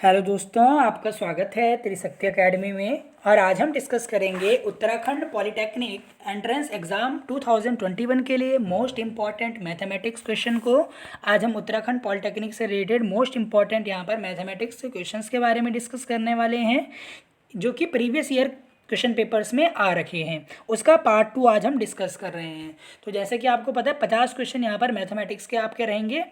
Hello दोस्तों, आपका स्वागत है त्रिशक्ति एकेडमी में। और आज हम डिस्कस करेंगे उत्तराखंड पॉलिटेक्निक एंट्रेंस एग्ज़ाम 2021 के लिए मोस्ट इम्पॉर्टेंट मैथमेटिक्स क्वेश्चन को। आज हम उत्तराखंड पॉलिटेक्निक से रिलेटेड मोस्ट इम्पॉर्टेंट यहाँ पर मैथमेटिक्स क्वेश्चंस के बारे में डिस्कस करने वाले हैं, जो कि प्रीवियस ईयर क्वेश्चन पेपर्स में आ रखे हैं। उसका पार्ट 2 आज हम डिस्कस कर रहे हैं। तो जैसे कि आपको पता है 50 क्वेश्चन यहाँ पर मैथमेटिक्स के आपके रहेंगे।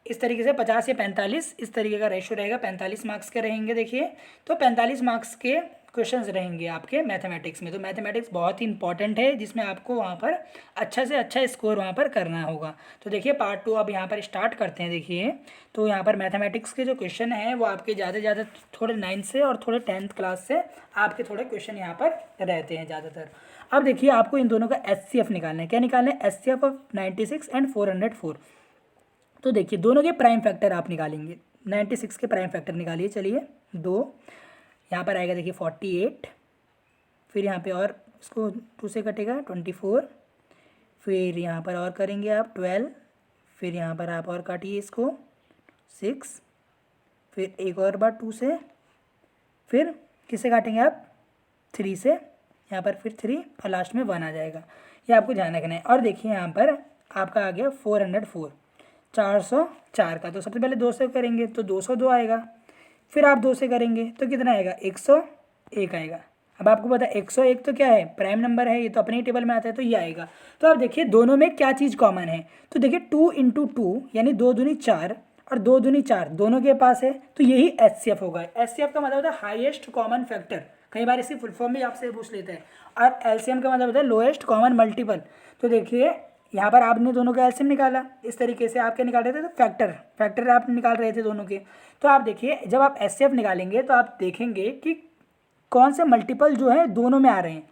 इस तरीके से 50 या 45 इस तरीके का रेशो रहेगा, 45 मार्क्स के रहेंगे। देखिए, तो 45 मार्क्स के क्वेश्चंस रहेंगे आपके मैथमेटिक्स में। तो मैथमेटिक्स बहुत ही इंपॉर्टेंट है, जिसमें आपको वहाँ पर अच्छा से अच्छा स्कोर वहाँ पर करना होगा। तो देखिए पार्ट 2 अब यहाँ पर स्टार्ट करते हैं। देखिए, तो यहाँ पर मैथमेटिक्स के जो क्वेश्चन हैं वो आपके ज़्यादा से ज़्यादा थोड़े 9th से और थोड़े 10th क्लास से आपके थोड़े क्वेश्चन यहाँ पर रहते हैं ज़्यादातर। अब देखिए, आपको इन दोनों का HCF निकालना है। क्या निकालना है? HCF of 96 and 404। तो देखिए, दोनों के प्राइम फैक्टर आप निकालेंगे। 96 के प्राइम फैक्टर निकालिए। चलिए, 2 यहाँ पर आएगा। देखिए 48, फिर यहाँ पे और इसको 2 से कटेगा 24, फिर यहाँ पर और करेंगे आप 12, फिर यहाँ पर आप और काटिए इसको 6, फिर एक और बार 2 से, फिर किससे काटेंगे आप? 3 से, यहाँ पर फिर 3 और लास्ट में 1 आ जाएगा। ये आपको ध्यान रखना है। और देखिए यहाँ पर आपका आ गया 404, 404 का। तो सबसे पहले 2 से करेंगे तो 202 आएगा। फिर आप 2 से करेंगे तो कितना आएगा? 101 आएगा। अब आपको पता है 101 तो क्या है? प्राइम नंबर है, ये तो अपने ही टेबल में आता है, तो ये आएगा। तो आप देखिए दोनों में क्या चीज़ कॉमन है। तो देखिए 2 इंटू 2 यानी 2 दूनी 4 और 2 दूनी 4 दोनों के पास है, तो यही HCF होगा। HCF का मतलब होता है हाईएस्ट कॉमन फैक्टर। कई बार इसी फुल फॉर्म में आपसे पूछ लेते हैं। और LCM का मतलब होता है लोएस्ट कॉमन मल्टीपल। तो देखिए यहाँ पर आपने दोनों का एलसीएम निकाला, इस तरीके से आप क्या निकाल रहे थे? तो फैक्टर आप निकाल रहे थे दोनों के। तो आप देखिए जब आप HCF निकालेंगे तो आप देखेंगे कि कौन से मल्टीपल जो है दोनों में आ रहे हैं।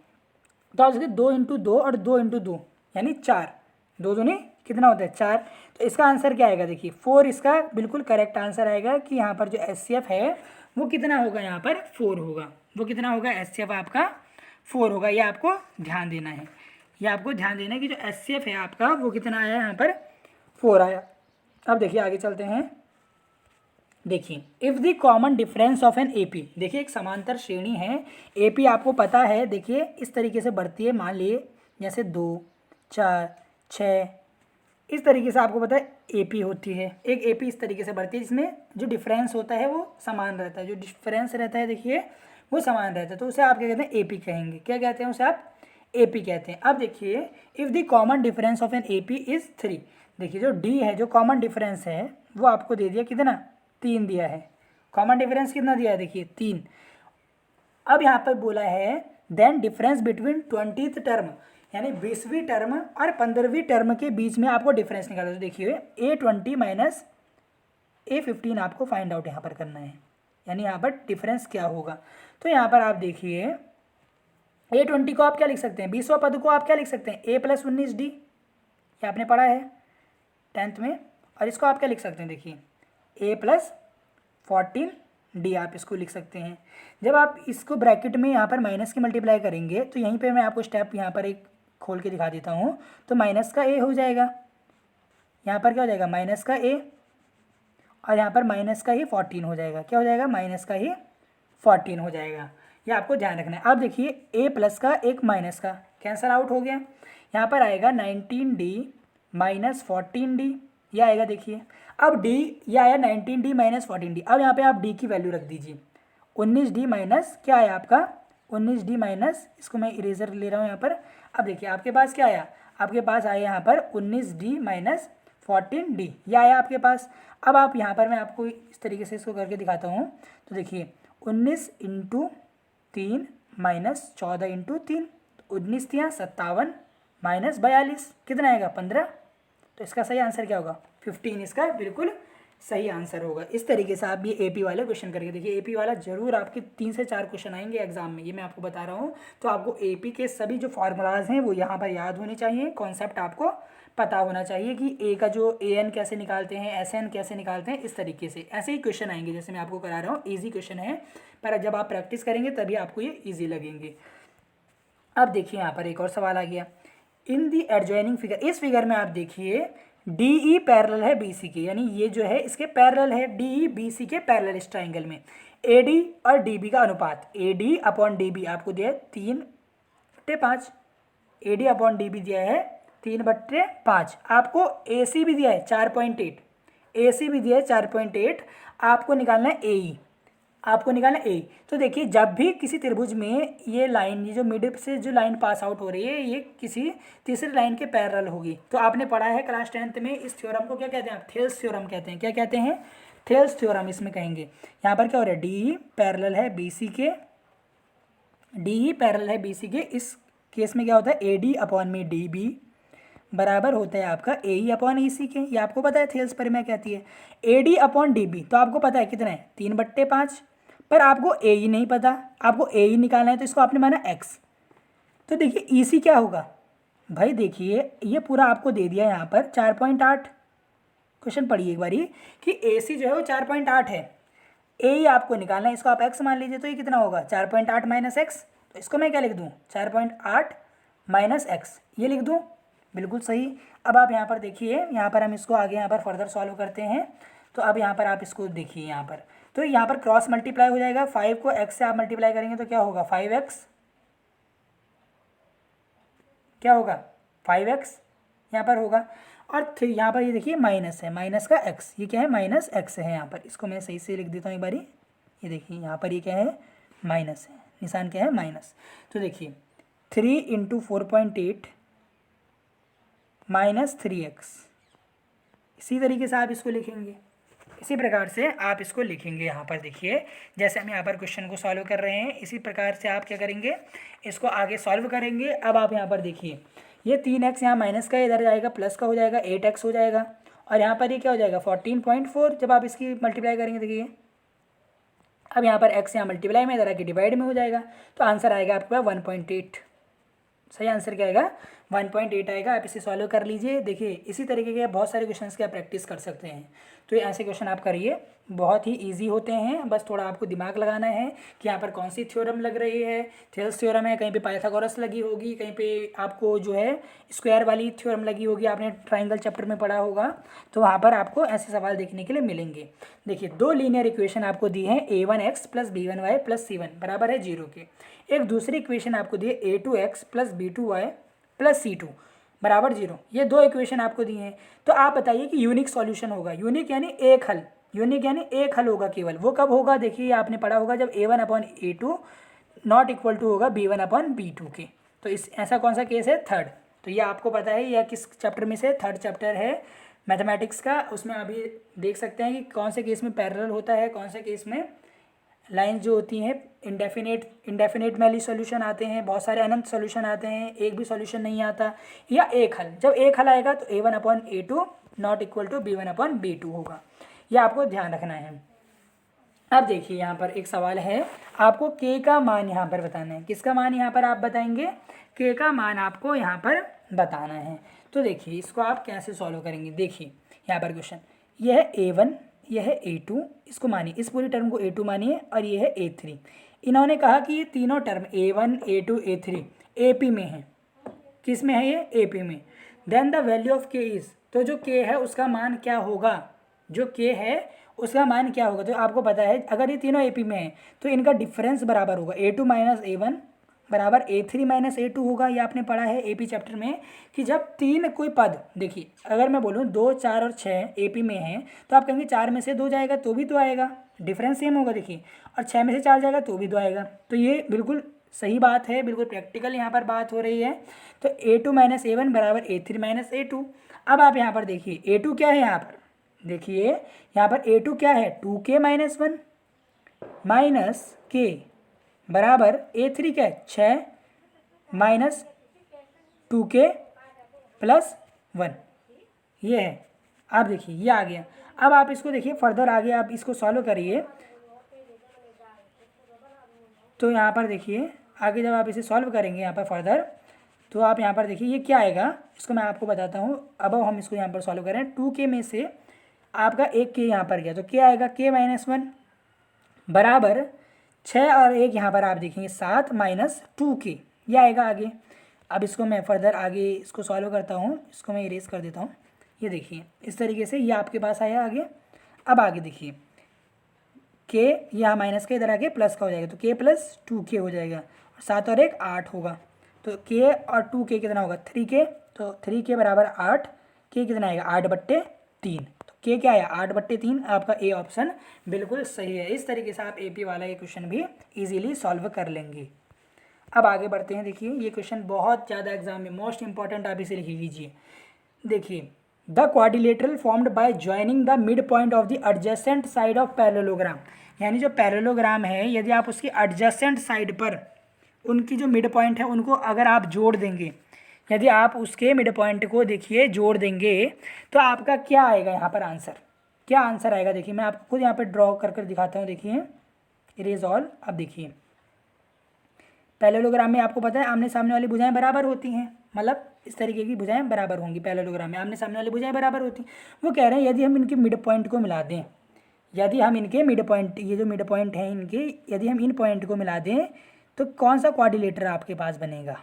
तो आप देखिए 2 इंटू 2 और 2 इंटू 2 यानी 4, 2 दूनी कितना होता है? 4। तो इसका आंसर क्या आएगा? देखिए 4 इसका बिल्कुल करेक्ट आंसर आएगा कि यहाँ पर जो HCF है वो कितना होगा? यहाँ पर 4 होगा। वो कितना होगा? HCF आपका 4 होगा। ये आपको ध्यान देना है। ये आपको ध्यान देना है कि जो HCF है आपका वो कितना आया? यहाँ पर 4 आया। अब देखिए आगे चलते हैं। देखिए if the common difference of an AP, देखिए एक समांतर श्रेणी है। AP आपको पता है, देखिए इस तरीके से बढ़ती है। मान लिए जैसे 2, 4, 6 इस तरीके से आपको पता है AP होती है। एक AP इस तरीके से बढ़ती है, जिसमें जो डिफरेंस होता है वो समान रहता है। जो डिफरेंस रहता है देखिए वो समान रहता है, तो उसे आप क्या कहते हैं? AP कहेंगे। क्या कहते हैं उसे आप? AP कहते हैं। अब देखिए if the common difference of an AP is 3, देखिए जो D है, जो कॉमन डिफरेंस है वो आपको दे दिया कितना? 3 दिया है। कॉमन डिफरेंस कितना दिया है? देखिए 3। अब यहाँ पर बोला है then difference between 20th term, यानी 20वीं टर्म और 15वीं टर्म के बीच में आपको डिफरेंस निकालना है। तो देखिए A20 माइनस A15 आपको फाइंड आउट यहाँ पर करना है, यानी यहाँ पर डिफरेंस क्या होगा। तो यहाँ पर आप देखिए A20 को आप क्या लिख सकते हैं? 20वां पद को आप क्या लिख सकते हैं? A प्लस 19D, ये आपने पढ़ा है 10th में। और इसको आप क्या लिख सकते हैं? देखिए A प्लस 14D आप इसको लिख सकते हैं। जब आप इसको ब्रैकेट में यहाँ पर माइनस की मल्टीप्लाई करेंगे तो यहीं पे मैं आपको स्टेप यहाँ पर एक खोल के दिखा देता हूँ। तो माइनस का A हो जाएगा, यहाँ पर क्या हो जाएगा? माइनस का A, और यहाँ पर माइनस का ही 14 हो जाएगा। क्या हो जाएगा? माइनस का ही 14 हो जाएगा। ये आपको ध्यान रखना है। अब देखिए A प्लस का एक माइनस का कैंसल आउट हो गया। यहाँ पर आएगा 19D माइनस 14D, यह आएगा। देखिए अब D ये आया 19D माइनस 14D। अब यहाँ पे आप D की वैल्यू रख दीजिए। 19D माइनस क्या आया आपका? 19D माइनस, इसको मैं इरेजर ले रहा हूँ यहाँ पर। अब देखिए आपके पास क्या आया? आपके पास आया यहाँ पर 19D माइनस 14D, यह आया आपके पास। अब आप यहाँ पर मैं आपको इस तरीके से इसको करके दिखाता हूँ। तो देखिए 19 इंटू 3 माइनस 14 इंटू 3, 19 3 57 माइनस 42 कितना आएगा? 15। तो इसका सही आंसर क्या होगा? 15 इसका बिल्कुल सही आंसर होगा। इस तरीके से आप ये AP वाले क्वेश्चन करके देखिए। AP वाला जरूर आपके 3 से 4 क्वेश्चन आएंगे एग्जाम में, ये मैं आपको बता रहा हूँ। तो आपको AP के सभी जो फार्मूलाज हैं वो यहाँ पर याद होने चाहिए। कॉन्सेप्ट आपको पता होना चाहिए कि A का जो AN कैसे निकालते हैं, SN कैसे निकालते हैं। इस तरीके से ऐसे ही क्वेश्चन आएंगे जैसे मैं आपको करा रहा हूँ। ईजी क्वेश्चन है, पर जब आप प्रैक्टिस करेंगे तभी आपको ये ईजी लगेंगे। अब देखिए यहाँ पर एक और सवाल आ गया। इन दी एडजॉइनिंग फिगर, इस फिगर में आप देखिए डी ई पैरेलल है बी सी के, यानी ये जो है इसके पैरेलल है, डी ई बी सी के पैरेलल इस ट्राइंगल में। ए डी और डी बी का अनुपात, A D upon D B आपको दिया है 3/5, A D upon D B दिया है 3/5। आपको ए सी भी दिया है 4.8, ए सी भी दिया है 4.8। आपको निकालना है ए ई, आपको निकालना ए। तो देखिए जब भी किसी त्रिभुज में ये लाइन, ये जो मिडिल से जो लाइन पास आउट हो रही है, ये किसी तीसरी लाइन के पैरेलल होगी। तो आपने पढ़ा है क्लास 10th में, इस थ्योरम को क्या कहते हैं आप? थेल्स थ्योरम कहते हैं। क्या कहते हैं? थेल्स थ्योरम इसमें कहेंगे। यहाँ पर क्या हो रहा है? डी पैरेलल है बी सी के, डी पैरेलल है बी सी के। इस केस में क्या होता है? ए डी अपॉन में डी बी बराबर होता है आपका ए ई अपॉन ई सी के। ये आपको पता है थेल्स परिमेय कहती है। A D upon D B तो आपको पता है कितना है? 3/5। पर आपको ए ई नहीं पता, आपको ए ई निकालना है, तो इसको आपने माना एक्स। तो देखिए ई सी क्या होगा भाई? देखिए ये पूरा आपको दे दिया यहाँ पर 4.8। क्वेश्चन पढ़िए एक बारी कि ए सी जो है वो 4.8 है, ए ई आपको निकालना है, इसको आप एक्स मान लीजिए। तो ये कितना होगा? 4.8 माइनस एक्स। तो इसको मैं क्या लिख दूँ? 4.8 माइनस एक्स, ये लिख दूँ। बिल्कुल सही। अब आप यहाँ पर देखिए, यहाँ पर हम इसको आगे यहाँ पर फर्दर सॉल्व करते हैं। तो अब यहाँ पर आप इसको देखिए, यहाँ पर तो यहाँ पर क्रॉस मल्टीप्लाई हो जाएगा। 5 को x से आप मल्टीप्लाई करेंगे तो क्या होगा? 5x। क्या होगा? 5x यहाँ पर होगा। और फिर यहाँ पर ये देखिए माइनस है, माइनस का x, ये क्या है? माइनस x है यहाँ पर। इसको मैं सही से लिख देता हूँ एक बारी। ये देखिए यहाँ पर ये क्या है? माइनस है, निशान क्या है? माइनस। तो देखिए 3 × 4.8 माइनस 3x, इसी तरीके से आप इसको लिखेंगे। इसी प्रकार से आप इसको लिखेंगे। यहाँ पर देखिए जैसे हम यहाँ पर क्वेश्चन को सॉल्व कर रहे हैं, इसी प्रकार से आप क्या करेंगे? इसको आगे सॉल्व करेंगे। अब आप यहाँ पर देखिए ये 3x यहाँ माइनस का इधर जाएगा, प्लस का हो जाएगा, 8x हो जाएगा। और यहाँ पर ये क्या हो जाएगा? 14.4। जब आप इसकी मल्टीप्लाई करेंगे देखिए, अब यहाँ पर x यहाँ मल्टीप्लाई में, इधर आके डिवाइड में हो जाएगा। तो आंसर आएगा आपके पास 1.8। सही आंसर क्या आएगा? 1.8 आएगा। आप इसे सॉल्व कर लीजिए। देखिए इसी तरीके के बहुत सारे क्वेश्चंस की आप प्रैक्टिस कर सकते हैं। तो ये ऐसे क्वेश्चन आप करिए, बहुत ही इजी होते हैं। बस थोड़ा आपको दिमाग लगाना है कि यहाँ पर कौन सी थ्योरम लग रही है। थेल्स थ्योरम है, कहीं पे पाइथागोरस लगी होगी, कहीं पे आपको जो है स्क्वायर वाली थ्योरम लगी होगी, आपने ट्राइंगल चैप्टर में पढ़ा होगा। तो वहाँ पर आपको ऐसे सवाल देखने के लिए मिलेंगे। देखिए 2 लीनियर इक्वेशन आपको दी है, a1x + b1y + c1 बराबर है 0 के। एक दूसरी इक्वेशन आपको दी है a2x + b2y + c2 बराबर 0। ये 2 इक्वेशन आपको दी हैं। तो आप बताइए कि यूनिक सॉल्यूशन होगा। यूनिक यानी एक हल, यूनिक यानी एक हल होगा केवल। वो कब होगा? देखिए आपने पढ़ा होगा जब a1/a2 नॉट इक्वल टू होगा b1/b2 के। तो इस ऐसा कौन सा केस है? थर्ड। तो ये आपको पता है यह किस चैप्टर में से? थर्ड चैप्टर है मैथमेटिक्स का। उसमें अभी देख सकते हैं कि कौन से केस में पैरेलल होता है, कौन से केस में लाइंस जो होती हैं इंडेफिनेट मैली सॉल्यूशन आते हैं, बहुत सारे अनंत सॉल्यूशन आते हैं, एक भी सॉल्यूशन नहीं आता, या एक हल। जब एक हल आएगा तो a1/a2 not equal to b1/b2 होगा। यह आपको ध्यान रखना है। अब देखिए यहाँ पर एक सवाल है, आपको k का मान यहाँ पर बताना है। किसका मान यहाँ पर आप बताएंगे? k का मान आपको यहाँ पर बताना है। तो देखिए इसको आप कैसे सॉल्व करेंगे। देखिए यहाँ पर क्वेश्चन, यह है a1, यह है a2, इसको मानिए, इस पूरी टर्म को a2 मानिए, और ये है a3। इन्होंने कहा कि ये तीनों term a1, a2, a3 AP में है। किस में है? ये AP में। Then the value of k is, तो जो k है उसका मान क्या होगा? जो k है उसका मान क्या होगा? तो आपको पता है अगर ये तीनों AP में है तो इनका डिफरेंस बराबर होगा a2 - a1 बराबर a3 - a2 होगा। ये आपने पढ़ा है AP चैप्टर में कि जब तीन कोई पद, देखिए अगर मैं बोलूँ 2, 4 और 6 AP में हैं तो आप कहेंगे 4 में से 2 जाएगा तो भी तो आएगा, डिफरेंस सेम होगा। देखिए और 6 में से 4 जाएगा तो भी तो आएगा। तो ये बिल्कुल सही बात है, बिल्कुल प्रैक्टिकल यहाँ पर बात हो रही है। तो a2 - a1 बराबर a3 - a2। अब आप यहाँ पर देखिए a2 क्या है? यहाँ पर देखिए यहाँ पर a2 क्या है? 2k - 1 माइनस k बराबर a3 क्या है? 6 माइनस 2k + 1, ये है। आप देखिए ये आ गया। अब आप इसको देखिए फर्दर आगे आप इसको सॉल्व करिए। तो यहाँ पर देखिए आगे जब आप इसे सॉल्व करेंगे यहाँ पर फर्दर, तो आप यहाँ पर देखिए ये क्या आएगा, इसको मैं आपको बताता हूँ। अब हम इसको यहाँ पर सॉल्व करें। 2k में से आपका एक k यहाँ पर गया तो क्या आएगा? k - 1 बराबर 6 और 1 यहाँ पर आप देखेंगे 7 माइनस 2k, ये आएगा आगे। अब इसको मैं फर्दर आगे इसको सॉल्व करता हूँ, इसको मैं इरेज कर देता हूँ। ये देखिए इस तरीके से ये आपके पास आया आगे। अब आगे देखिए के यहाँ माइनस का इधर आके प्लस का हो जाएगा, तो के प्लस 2k हो जाएगा, और 7 और 1 8 होगा, तो के और 2k कितना होगा 3k, तो 3k बराबर 8, के कितना आएगा 8/3, तो के क्या आया 8/3। आपका ए ऑप्शन बिल्कुल सही है। इस तरीके से आप AP वाला ये क्वेश्चन भी इजीली सॉल्व कर लेंगे। अब आगे बढ़ते हैं। देखिए ये क्वेश्चन बहुत ज़्यादा एग्जाम में मोस्ट इंपॉर्टेंट, आप इसे लिख लीजिए। देखिए the quadrilateral formed by joining the mid point of the adjacent side of parallelogram, यानी जो पैरेललोग्राम है यदि आप उसकी एडजेसेंट साइड पर उनकी जो मिड पॉइंट है उनको अगर आप जोड़ देंगे, यदि आप उसके मिड पॉइंट को देखिए जोड़ देंगे तो आपका क्या आएगा यहाँ पर आंसर, क्या आंसर आएगा। देखिए मैं आपको खुद यहाँ पर ड्रॉ कर कर दिखाता हूँ। देखिए इरेज ऑल। अब देखिए पैरेललोग्राम में आपको पता है आमने सामने वाली भुजाएं बराबर होती हैं, मतलब इस तरीके की भुजाएं बराबर होंगी। पैरेललोग्राम में आमने सामने वाली भुजाएं बराबर होती हैं। वो कह रहे हैं यदि हम इनके मिड पॉइंट को मिला दें, यदि हम इनके मिड पॉइंट, ये जो मिड पॉइंट हैं इनके, यदि हम इन पॉइंट को मिला दें तो कौन सा क्वाड्रिलेटर आपके पास बनेगा।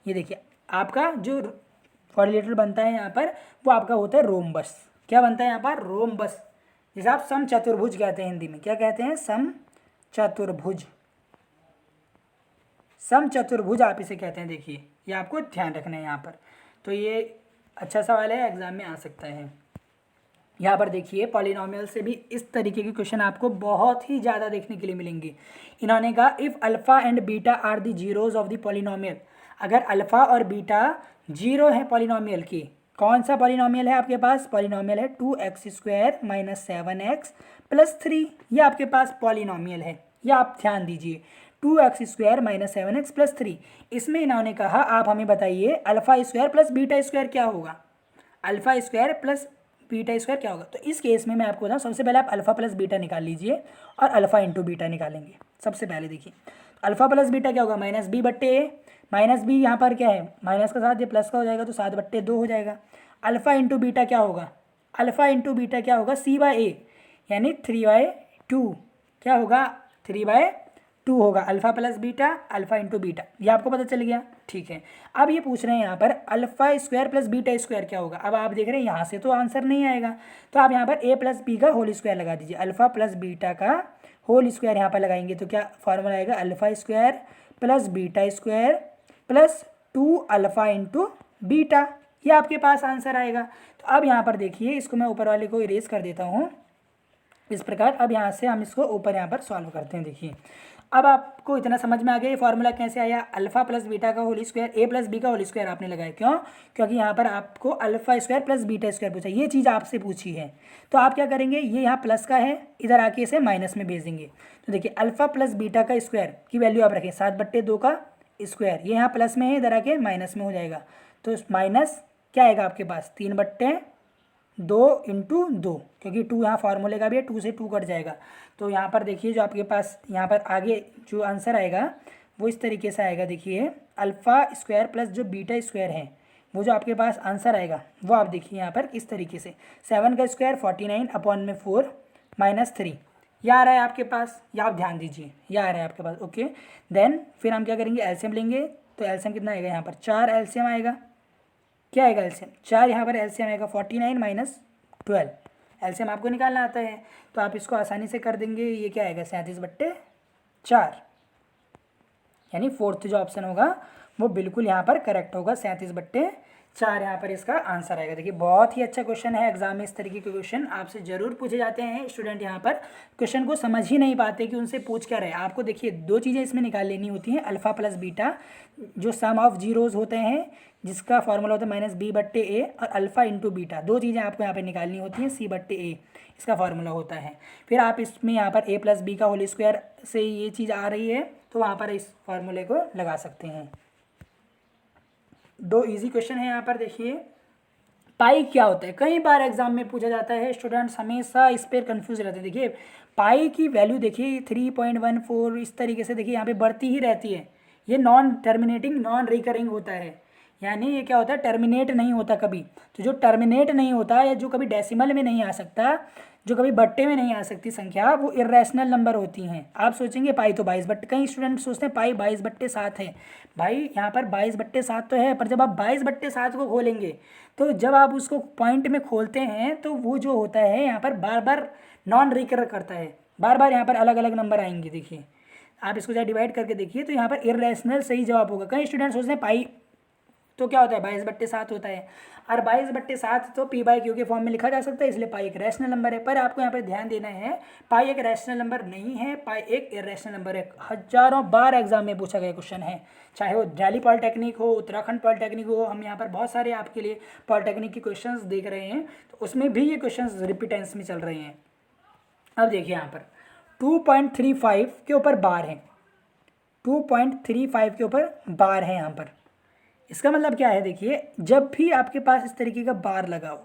ये देखिए आपका जो क्वाड्रिलेटर बनता है यहाँ पर वो आपका होता है रोम्बस। क्या बनता है यहाँ पर रोम्बस, जिसे आप समचतुर्भुज कहते हैं हिंदी में। क्या कहते हैं समचतुर्भुज, समचतुर्भुज आप इसे कहते हैं। देखिए ये आपको ध्यान रखना है यहाँ पर। तो ये अच्छा सवाल है, एग्जाम में आ सकता है। यहाँ पर देखिए पॉलिनोमियल से भी इस तरीके के क्वेश्चन आपको बहुत ही ज़्यादा देखने के लिए मिलेंगे। इन्होंने कहा if alpha and beta are the zeros of the polynomial, अगर अल्फ़ा और बीटा जीरो है पॉलिनोमियल की, कौन सा पॉलिनोमियल है आपके पास, पॉलिनोमियल है 2x² - 7x + 3, ये आपके पास पॉलिनोमियल है। ये आप ध्यान दीजिए 2x² - 7x + 3। इसमें इन्होंने कहा आप हमें बताइए α² + β² क्या होगा, α² + β² क्या होगा। तो इस केस में मैं आपको बताऊँ, सबसे पहले आप अल्फ़ा प्लस बीटा निकाल लीजिए और अल्फ़ा इंटू बीटा निकालेंगे। सबसे पहले देखिए अल्फ़ा प्लस बीटा क्या होगा -b/a, -b यहाँ पर क्या है माइनस का साथ, ये प्लस का हो जाएगा तो 7/2 हो जाएगा। अल्फ़ा इंटू बीटा क्या होगा, अल्फ़ा इंटू बीटा क्या होगा c/a, यानी 3/2 क्या होगा 3/2 होगा। Alpha plus beta alpha into beta, ये आपको पता चल गया। ठीक है, अब ये पूछ रहे हैं यहाँ पर α² + β² क्या होगा। अब आप देख रहे हैं यहाँ से तो आंसर नहीं आएगा, तो आप यहाँ पर a + b का होल स्क्वायर लगा दीजिए। अल्फ़ा प्लस बीटा का होल स्क्वायर यहाँ पर लगाएंगे तो क्या फॉर्मूला आएगा α² + β² + 2α इंटू बीटा, ये आपके पास आंसर आएगा। तो अब यहाँ पर देखिए इसको मैं ऊपर वाले को इरेज कर देता हूँ इस प्रकार। अब यहाँ से हम इसको ऊपर यहाँ पर सॉल्व करते हैं। देखिए अब आपको इतना समझ में आ गया ये फॉर्मूला कैसे आया। अल्फ़ा प्लस बीटा का होल स्क्वायर, a + b का होल स्क्वायर आपने लगाया, क्यों, क्योंकि यहाँ पर आपको α² + β² पूछा, ये चीज़ आपसे पूछी है। तो आप क्या करेंगे, ये यहाँ प्लस का है, इधर आके इसे माइनस में भेज देंगे। तो देखिए अल्फ़ा प्लस बीटा का स्क्वायर की वैल्यू आप रखें 7/2 का स्क्वायर, ये यहाँ प्लस में है, इधर आके माइनस में हो जाएगा। तो माइनस क्या आएगा आपके पास 3/2 इंटू 2, क्योंकि 2 यहाँ फार्मूले का भी है, 2 से 2 कट जाएगा। तो यहाँ पर देखिए जो आपके पास यहाँ पर आगे जो आंसर आएगा वो इस तरीके से आएगा। देखिए α² प्लस जो β² है वो जो आपके पास आंसर आएगा वो आप देखिए यहाँ पर इस तरीके से 7 का स्क्वायर 49/4 -3, यह आ रहा है आपके पास, या आप ध्यान दीजिए यह आ रहा है आपके पास। ओके, देन फिर हम क्या करेंगे एलसीएम लेंगे। तो एलसीएम कितना आएगा यहाँ पर 4 एलसीएम आएगा, क्या आएगा एलसीएम 4, यहाँ पर एलसीएम आएगा 49 - 12, एलसीएम आपको निकालना आता है तो आप इसको आसानी से कर देंगे। ये क्या आएगा 37/4, यानी फोर्थ जो ऑप्शन होगा वो बिल्कुल यहाँ पर करेक्ट होगा, 37/4 यहाँ पर इसका आंसर आएगा। देखिए बहुत ही अच्छा क्वेश्चन है, एग्जाम में इस तरीके के क्वेश्चन आपसे जरूर पूछे जाते हैं। स्टूडेंट यहाँ पर क्वेश्चन को समझ ही नहीं पाते कि उनसे पूछ क्या रहे। आपको देखिए 2 चीज़ें इसमें निकाल लेनी होती हैं, अल्फ़ा प्लस बीटा जो सम ऑफ जीरोज होते हैं जिसका फॉर्मूला होता है -b/a, और अल्फ़ा इंटू बीटा, 2 चीज़ें आपको यहाँ पर निकालनी होती हैं, c/a इसका फार्मूला होता है। फिर आप इसमें यहाँ पर a + b का होल स्क्वायर से ये चीज़ आ रही है तो वहाँ पर इस फार्मूले को लगा सकते हैं। 2 इजी क्वेश्चन है यहाँ पर। देखिए पाई क्या होता है, कई बार एग्जाम में पूछा जाता है, स्टूडेंट्स हमेशा इस पर कंफ्यूज रहते हैं। देखिए पाई की वैल्यू देखिए 3.14 इस तरीके से देखिए यहाँ पे बढ़ती ही रहती है। ये नॉन टर्मिनेटिंग नॉन रिकरिंग होता है, यानी ये क्या होता है टर्मिनेट नहीं होता कभी। तो जो टर्मिनेट नहीं होता या जो कभी डेसिमल में नहीं आ सकता, जो कभी बट्टे में नहीं आ सकती संख्या, वो इर्रेशनल नंबर होती हैं। आप सोचेंगे पाई तो 22 बट्टे, कई स्टूडेंट सोचते हैं पाई 22/7 है। भाई यहाँ पर 22/7 तो है, पर जब आप 22/7 को खोलेंगे तो जब आप उसको पॉइंट में खोलते हैं तो वो जो होता है यहाँ पर बार बार नॉन रिकर करता है, बार बार यहाँ पर अलग अलग नंबर आएंगे। देखिए आप इसको जब डिवाइड करके देखिए तो यहाँ पर इर्रेशनल सही जवाब होगा। कई स्टूडेंट सोचते हैं पाई तो क्या होता है 22/7 होता है, और 22/7 तो पी बाई क्यू के फॉर्म में लिखा जा सकता है, इसलिए पाई एक रैशनल नंबर है। पर आपको यहाँ पर ध्यान देना है, पाई एक रैशनल नंबर नहीं है, पाई एक इर्रेशनल नंबर है। हजारों बार एग्जाम में पूछा गया क्वेश्चन है, चाहे वो दिल्ली पॉलिटेक्निक हो, उत्तराखंड पॉलिटेक्निक हो, हम यहाँ पर बहुत सारे आपके लिए पॉलिटेक्निक के क्वेश्चन देख रहे हैं, तो उसमें भी ये क्वेश्चन रिपीटेंस में चल रहे हैं। अब देखिए यहाँ पर 2.35 के ऊपर बार है, 2.35 के ऊपर बार है यहाँ पर। इसका मतलब क्या है, देखिए जब भी आपके पास इस तरीके का बार लगा हो,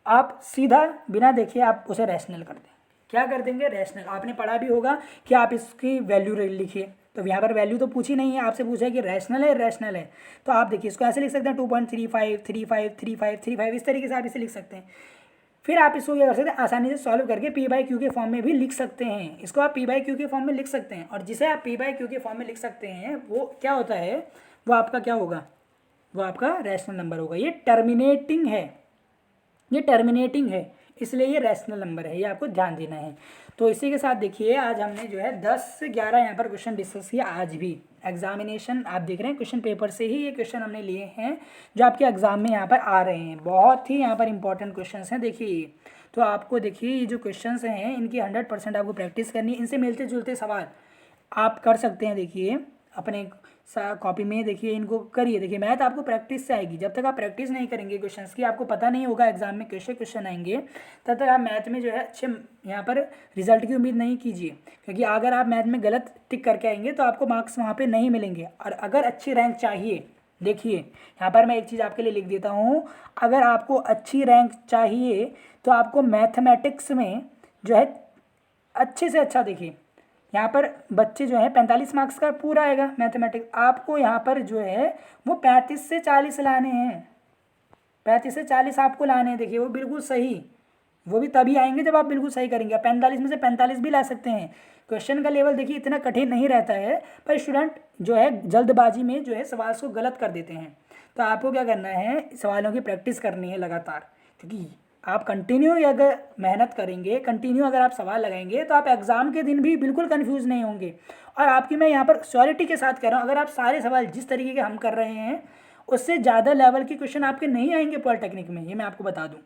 आप सीधा बिना देखे आप उसे रैशनल कर दें। क्या कर देंगे, रैशनल। आपने पढ़ा भी होगा कि आप इसकी वैल्यू लिखिए, तो यहाँ पर वैल्यू तो पूछी नहीं है, आपसे पूछा है कि रैशनल है रैशनल है, तो आप देखिए इसको ऐसे लिख सकते हैं 2.35 35 35 35, इस तरीके से आप इसे लिख सकते हैं। फिर आप इसको क्या कर सकते हैं, आसानी से सॉल्व करके पी बाई क्यू के फॉर्म में भी लिख सकते हैं। इसको आप पी बाई क्यू के फॉर्म में लिख सकते हैं, और जिसे आप पी बाई क्यू के फॉर्म में लिख सकते हैं वो क्या होता है, वो आपका क्या होगा, वो आपका रैशनल नंबर होगा। ये टर्मिनेटिंग है, ये टर्मिनेटिंग है, इसलिए ये रैशनल नंबर है, ये आपको ध्यान देना है। तो इसी के साथ देखिए आज हमने जो है 10 से 11 यहाँ पर क्वेश्चन डिस्कस किया। आज भी एग्जामिनेशन आप देख रहे हैं, क्वेश्चन पेपर से ही ये क्वेश्चन हमने लिए हैं जो आपके एग्जाम में यहाँ पर आ रहे हैं। बहुत ही यहाँ पर इंपॉर्टेंट क्वेश्चन हैं देखिए। तो आपको देखिए ये जो क्वेश्चन हैं इनकी 100% आपको प्रैक्टिस करनी है। इनसे मिलते जुलते सवाल आप कर सकते हैं, देखिए अपने कॉपी में देखिए, इनको करिए। देखिए मैथ आपको प्रैक्टिस से आएगी, जब तक आप प्रैक्टिस नहीं करेंगे क्वेश्चंस की, आपको पता नहीं होगा एग्जाम में कैसे क्वेश्चन आएंगे, तब तक आप मैथ में जो है अच्छे यहाँ पर रिजल्ट की उम्मीद नहीं कीजिए। क्योंकि अगर आप मैथ में गलत टिक करके आएंगे तो आपको मार्क्स वहाँ पर नहीं मिलेंगे। और अगर अच्छी रैंक चाहिए, देखिए यहाँ पर मैं एक चीज़ आपके लिए लिख देता हूँ, अगर आपको अच्छी रैंक चाहिए तो आपको मैथमेटिक्स में जो है अच्छे से अच्छा, देखिए यहाँ पर बच्चे जो है 45 मार्क्स का पूरा आएगा मैथमेटिक्स, आपको यहाँ पर जो है वो 35 से 40 लाने हैं, 35 से 40 आपको लाने हैं। देखिए वो बिल्कुल सही, वो भी तभी आएंगे जब आप बिल्कुल सही करेंगे। 45 में से 45 भी ला सकते हैं। क्वेश्चन का लेवल देखिए इतना कठिन नहीं रहता है, पर स्टूडेंट जो है जल्दबाजी में जो है सवाल को गलत कर देते हैं। तो आपको क्या करना है, सवालों की प्रैक्टिस करनी है लगातार, क्योंकि आप कंटिन्यू अगर मेहनत करेंगे, कंटिन्यू अगर आप सवाल लगाएंगे तो आप एग्जाम के दिन भी बिल्कुल कंफ्यूज नहीं होंगे। और आपकी मैं यहाँ पर श्योरिटी के साथ कह रहा हूँ, अगर आप सारे सवाल जिस तरीके के हम कर रहे हैं उससे ज़्यादा लेवल के क्वेश्चन आपके नहीं आएंगे पॉलिटेक्निक में, ये मैं आपको बता दूँ।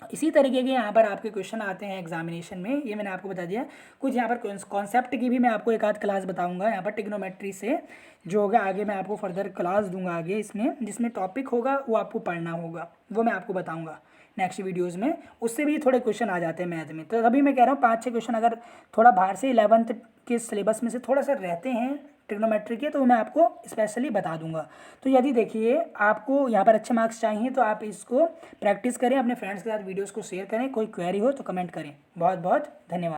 इसी तरीके के यहाँ पर आपके क्वेश्चन आते हैं एग्जामिनेशन में, ये मैंने आपको बता दिया। कुछ यहाँ पर कॉन्सेप्ट की भी मैं आपको एक आध क्लास बताऊंगा यहाँ पर ट्रिग्नोमेट्री से जो होगा, आगे मैं आपको फर्दर क्लास दूंगा आगे इसमें, जिसमें टॉपिक होगा वो आपको पढ़ना होगा, वो मैं आपको बताऊंगा नेक्स्ट वीडियोज़ में। उससे भी थोड़े क्वेश्चन आ जाते हैं मैथ में। तो अभी मैं कह रहा हूँ 5-6 क्वेश्चन अगर थोड़ा बाहर से 11th के सिलेबस में से थोड़ा सा रहते हैं ट्रिग्नोमेट्री के, तो मैं आपको स्पेशली बता दूंगा। तो यदि देखिए आपको यहाँ पर अच्छे मार्क्स चाहिए तो आप इसको प्रैक्टिस करें, अपने फ्रेंड्स के साथ वीडियोज़ को शेयर करें, कोई क्वेरी हो तो कमेंट करें। बहुत बहुत धन्यवाद।